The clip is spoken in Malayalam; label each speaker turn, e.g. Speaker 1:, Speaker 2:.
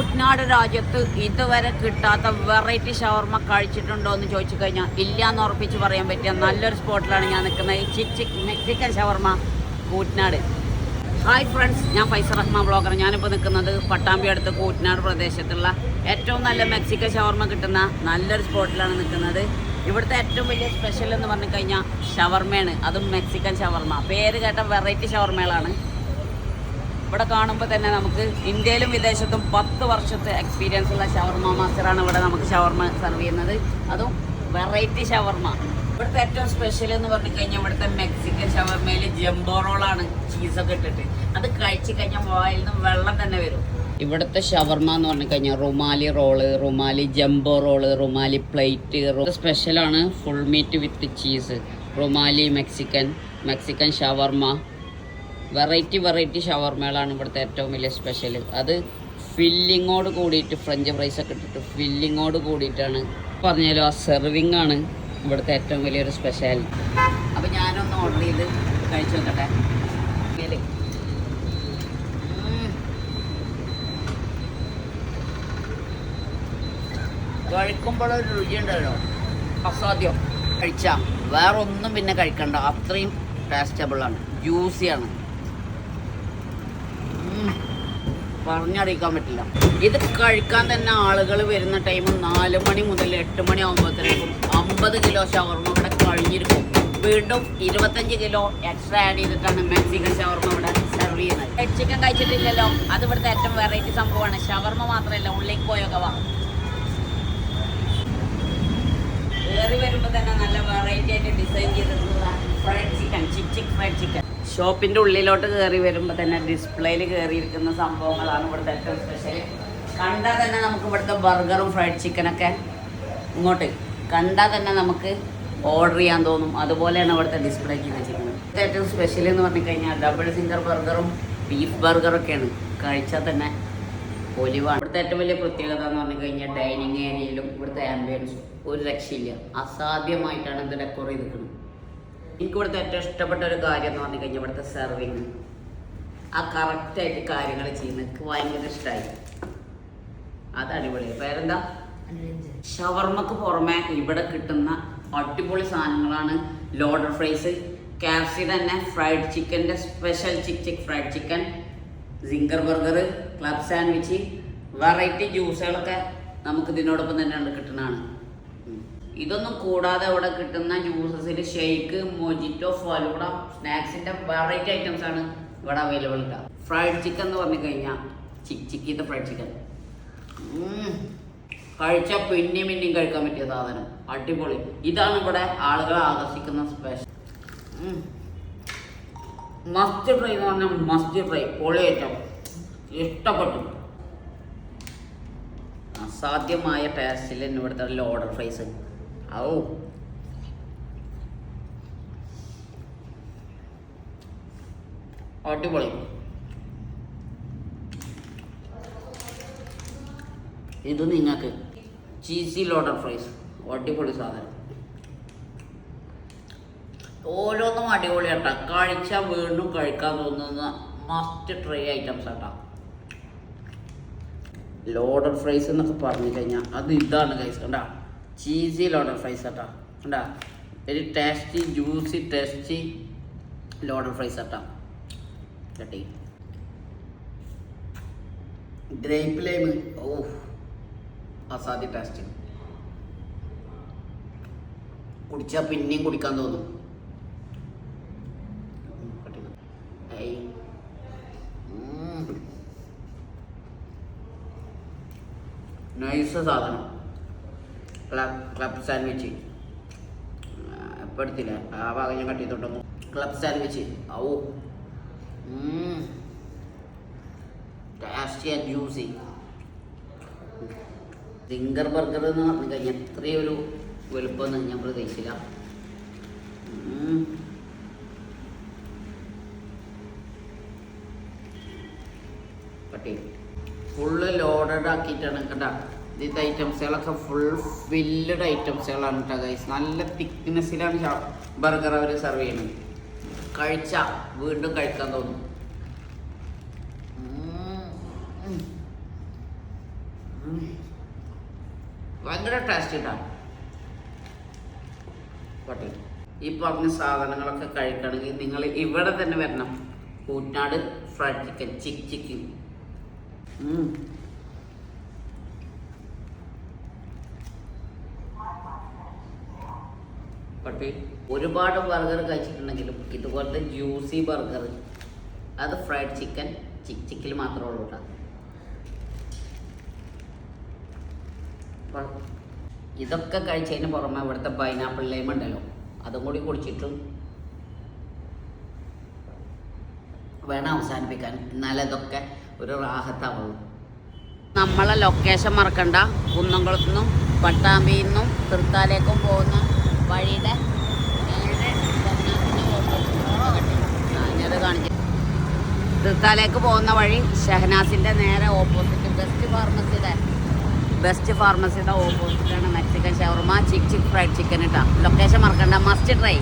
Speaker 1: കൂറ്റനാട് രാജ്യത്ത് ഇതുവരെ കിട്ടാത്ത വെറൈറ്റി ഷവർമ കഴിച്ചിട്ടുണ്ടോ എന്ന് ചോദിച്ചു കഴിഞ്ഞാൽ ഇല്ല എന്ന് ഉറപ്പിച്ച് പറയാൻ പറ്റിയ നല്ലൊരു സ്പോട്ടിലാണ് ഞാൻ നിൽക്കുന്നത്. ഈ മെക്സിക്കൻ ഷവർമ കൂറ്റനാട്. ഹായ് ഫ്രണ്ട്സ്, ഞാൻ ഫൈസർ റഹ്മാൻ ബ്ലോഗർ. ഞാനിപ്പോൾ നിൽക്കുന്നത് പട്ടാമ്പി അടുത്ത് കൂറ്റനാട് പ്രദേശത്തുള്ള ഏറ്റവും നല്ല മെക്സിക്കൻ ഷവർമ കിട്ടുന്ന നല്ലൊരു സ്പോട്ടിലാണ് നിൽക്കുന്നത്. ഇവിടുത്തെ ഏറ്റവും വലിയ സ്പെഷ്യൽ എന്ന് പറഞ്ഞു കഴിഞ്ഞാൽ ഷവർമയാണ്, അതും മെക്സിക്കൻ ഷവർമ. പേര് കേട്ട വെറൈറ്റി ഷവർമകളാണ്. ഇവിടെ കാണുമ്പോൾ തന്നെ നമുക്ക് ഇന്ത്യയിലും വിദേശത്തും 10 വർഷത്തെ എക്സ്പീരിയൻസ് ഉള്ള ഷവർമ മാസ്റ്ററാണ് ഇവിടെ നമുക്ക് ഷവർമ സെർവ് ചെയ്യുന്നത്, അതും വെറൈറ്റി ഷവർമ. ഇവിടുത്തെ ഏറ്റവും സ്പെഷ്യൽ എന്ന് പറഞ്ഞു കഴിഞ്ഞാൽ ഇവിടുത്തെ മെക്സിക്കൻ ഷവർമയിൽ ജംബോ റോളാണ്, ചീസൊക്കെ ഇട്ടിട്ട്. അത് കഴിച്ച് കഴിഞ്ഞാൽ വായിൽ നിന്ന് വെള്ളം തന്നെ വരും. ഇവിടുത്തെ ഷവർമ എന്ന് പറഞ്ഞു കഴിഞ്ഞാൽ rumali roll, rumali jumbo roll, rumali plate സ്പെഷ്യലാണ്. Full meat with cheese, rumali Mexican shawarma. Variety ഷവർമകളാണ് ഇവിടുത്തെ ഏറ്റവും വലിയ സ്പെഷ്യൽ. അത് ഫില്ലിങ്ങോട് കൂടിയിട്ട് ഫ്രഞ്ച് ഫ്രൈസൊക്കെ ഇട്ടിട്ട് ഫില്ലിങ്ങോട് കൂടിയിട്ടാണ്. പറഞ്ഞാലും ആ സെർവിങ് ആണ് ഇവിടുത്തെ ഏറ്റവും വലിയൊരു സ്പെഷ്യൽ. അപ്പോൾ ഞാനൊന്ന് ഓർഡർ ചെയ്ത് കഴിച്ചു നോക്കട്ടെ. കഴിക്കുമ്പോഴൊരു രുചിയുണ്ടല്ലോ, അസാധ്യം. കഴിച്ചാൽ വേറെ ഒന്നും പിന്നെ കഴിക്കണ്ട, അത്രയും ടേസ്റ്റബിളാണ്, ജ്യൂസിയാണ്, പറഞ്ഞറിയിക്കാൻ പറ്റില്ല. ഇത് കഴിക്കാൻ തന്നെ ആളുകൾ വരുന്ന ടൈം 4 മണി മുതൽ 8 മണി ആകുമ്പോഴത്തേക്കും 50 കിലോ ഷവർമ ഇവിടെ കഴിഞ്ഞിരിക്കും. വീണ്ടും 25 കിലോ എക്സ്ട്രാ ആഡ് ചെയ്തിട്ടാണ് മെക്സിക്കൻ ഷവർമ ഇവിടെ സെർവ് ചെയ്യുന്നത്. ചിക്കൻ കഴിച്ചിട്ടില്ലല്ലോ, അത് ഇവിടുത്തെ ഏറ്റവും വെറൈറ്റി സംഭവമാണ്. ഷവർമ മാത്രമല്ല, ഉള്ളിലേക്ക് പോയൊക്കെ വാ. കയറി വരുമ്പോൾ തന്നെ നല്ല വെറൈറ്റി ആയിട്ട് ഡിസൈൻ ചെയ്തിട്ടുള്ള ഫ്രൈഡ് ചിക്കൻ. ഷോപ്പിൻ്റെ ഉള്ളിലോട്ട് കയറി വരുമ്പോൾ തന്നെ ഡിസ്പ്ലേയിൽ കയറിയിരിക്കുന്ന സംഭവങ്ങളാണ് ഇവിടുത്തെ ഏറ്റവും സ്പെഷ്യൽ. കണ്ടാൽ തന്നെ നമുക്ക് ഇവിടുത്തെ ബർഗറും ഫ്രൈഡ് ചിക്കനൊക്കെ ഇങ്ങോട്ട് കണ്ടാൽ തന്നെ നമുക്ക് ഓർഡർ ചെയ്യാൻ തോന്നും. അതുപോലെയാണ് ഇവിടുത്തെ ഡിസ്പ്ലേ ചെയ്ത് വെച്ചിരിക്കുന്നത്. ഇവിടുത്തെ ഏറ്റവും സ്പെഷ്യൽ എന്ന് പറഞ്ഞു കഴിഞ്ഞാൽ ഡബിൾ സിംഗർ ബർഗറും ബീഫ് ബർഗറൊക്കെയാണ്. കഴിച്ചാൽ തന്നെ ഒലിവാണ്. ഇവിടുത്തെ ഏറ്റവും വലിയ പ്രത്യേകത എന്ന് പറഞ്ഞു കഴിഞ്ഞാൽ ഡൈനിങ് ഏരിയയിലും ഇവിടുത്തെ ആംബിയൻസും ഒരു രക്ഷയില്ല. അസാധ്യമായിട്ടാണ് ഇത് ഡെക്കോർ ചെയ്തിരിക്കുന്നത്. എനിക്ക് ഇവിടുത്തെ ഏറ്റവും ഇഷ്ടപ്പെട്ട ഒരു കാര്യം എന്ന് പറഞ്ഞു കഴിഞ്ഞാൽ ഇവിടുത്തെ സെർവിങ്, ആ കറക്റ്റായിട്ട് കാര്യങ്ങൾ ചെയ്യുന്നത് എനിക്ക് ഭയങ്കര ഇഷ്ടമായി. അത് അടിപൊളിയാണ്. പേരെന്താ? ഷവർമക്ക് പുറമെ ഇവിടെ കിട്ടുന്ന അടിപൊളി സാധനങ്ങളാണ് ലോഡർ ഫ്രൈസ്, KFC തന്നെ ഫ്രൈഡ് ചിക്കൻ്റെ special fried chicken, zinger burger, club sandwich, variety ജ്യൂസുകളൊക്കെ നമുക്ക് ഇതിനോടൊപ്പം തന്നെ കിട്ടുന്നതാണ്. ഇതൊന്നും കൂടാതെ ഇവിടെ കിട്ടുന്ന ജ്യൂസസിൽ ഷെയ്ക്ക്, മൊജിറ്റോ, ഫലൂഡ, സ്നാക്സിൻ്റെ വെറൈറ്റി ഐറ്റംസ് ആണ് ഇവിടെ അവൈലബിൾ. ഫ്രൈഡ് ചിക്കൻ എന്ന് പറഞ്ഞു കഴിഞ്ഞാൽ ചിക്കിത്തെ ഫ്രൈഡ് ചിക്കൻ കഴിച്ചാൽ പിന്നെയും കഴിക്കാൻ പറ്റിയ സാധനം, അടിപൊളി. ഇതാണ് ഇവിടെ ആളുകളെ ആകർഷിക്കുന്ന സ്പെഷ്യൽ. മസ്റ്റ് ഫ്രൈ എന്ന് പറഞ്ഞാൽ മസ്റ്റ് ഫ്രൈ, പൊളി ഐറ്റം, ഇഷ്ടപ്പെട്ടു. അസാധ്യമായ ടേസ്റ്റിൽ തന്നെ ഇവിടുത്തെ ലോഡർ ഫ്രൈസ്. ഔ, അടിപൊളി. ഇത് നിങ്ങൾക്ക് ചീസി ലോഡർ ഫ്രൈസ്, അടിപൊളി സാധനം. ഓരോന്നും അടിപൊളിയാട്ടാ, കഴിച്ചാൽ വീണ്ടും കഴിക്കാൻ തോന്നുന്ന മസ്റ്റ് ട്രൈ ഐറ്റംസ് ആട്ടാ. ലോഡർ ഫ്രൈസ് എന്നൊക്കെ പറഞ്ഞു കഴിഞ്ഞാൽ അത് ഇതാണ് ഗൈസ്. കണ്ടാ, ചീസി ലോഡർ ഫ്രൈസ് ആട്ടാ. കണ്ടാ, ഒരു ജ്യൂസി ലോഡർ ഫ്രൈസ് ആട്ടാ. കേട്ടി ഗ്രേപ്പ് ലൈം, ഓ അസാധ്യ ടേസ്റ്റ്. കുടിച്ചാൽ പിന്നെയും കുടിക്കാൻ തോന്നും. നൈസ് സാധനം. ക്ലബ് സാൻഡ്വിച്ച് എപ്പോൾ എടുത്തില്ല, ആ ഭാഗം ഞാൻ കട്ട് ചെയ്തോട്ടൊന്നു. ക്ലബ് സാൻഡ്വിച്ച്, ഔ tasty and juicy. Singer burger എന്ന് പറഞ്ഞു കഴിഞ്ഞാൽ എത്രയും ഒരു വലുപ്പമൊന്നും ഞാൻ പ്രതീക്ഷിച്ചില്ല. കട്ടി ഫുള്ള് ലോഡഡ് ആക്കിയിട്ടാണ് കേട്ടോ. ഇതിൻ്റെ ഐറ്റംസുകളൊക്കെ ഫുൾ ഫില്ലഡ് ഐറ്റംസുകളാണ് കേട്ടോ ഗൈസ്. നല്ല തിക്നെസ്സിലാണ് ബർഗർ അവർ സെർവ് ചെയ്യുന്നത്. കഴിച്ചാൽ വീണ്ടും കഴിക്കാൻ തോന്നും. ഭയങ്കര ടേസ്റ്റ് ഇട്ടാണ്. പട്ടി ഈ പറഞ്ഞ സാധനങ്ങളൊക്കെ കഴിക്കണമെങ്കിൽ നിങ്ങൾ ഇവിടെ തന്നെ വരണം. Koottanad fried chicken, chicken. പട്ടി ഒരുപാട് ബർഗർ കഴിച്ചിട്ടുണ്ടെങ്കിലും ഇതുപോലത്തെ ജ്യൂസി ബർഗർ അത് ഫ്രൈഡ് ചിക്കൻ ചിക്കിൽ മാത്രമേ ഉള്ളൂ കേട്ടോ. ഇതൊക്കെ കഴിച്ചതിന് പുറമെ ഇവിടുത്തെ പൈനാപ്പിൾ ലൈം ഉണ്ടല്ലോ, അതും കൂടി കുടിച്ചിട്ടും വേണം അവസാനിപ്പിക്കാൻ, എന്നാലും ഇതൊക്കെ ഒരു റാഹത്താവുള്ളൂ. നമ്മളെ ലൊക്കേഷൻ മറക്കണ്ട. കുന്നംകുളത്തു നിന്നും പട്ടാമ്പിയിൽ നിന്നും തൃത്താലേക്കും പോകുന്ന വഴിയുടെ നേരെ ഞാനത് കാണിച്ചു. തൃത്താലേക്ക് പോകുന്ന വഴി ഷഹനാസിൻ്റെ നേരെ ഓപ്പോസിറ്റ് ബെസ്റ്റ് ഫാർമസിയുടെ ഓപ്പോസിറ്റാണ് മെക്സിക്കൻ ഷവർമ, ചിക്ക് ഫ്രൈഡ് ചിക്കൻ ഇട്ടാ. ലൊക്കേഷൻ മറക്കണ്ട, മസ്റ്റ് ട്രൈ.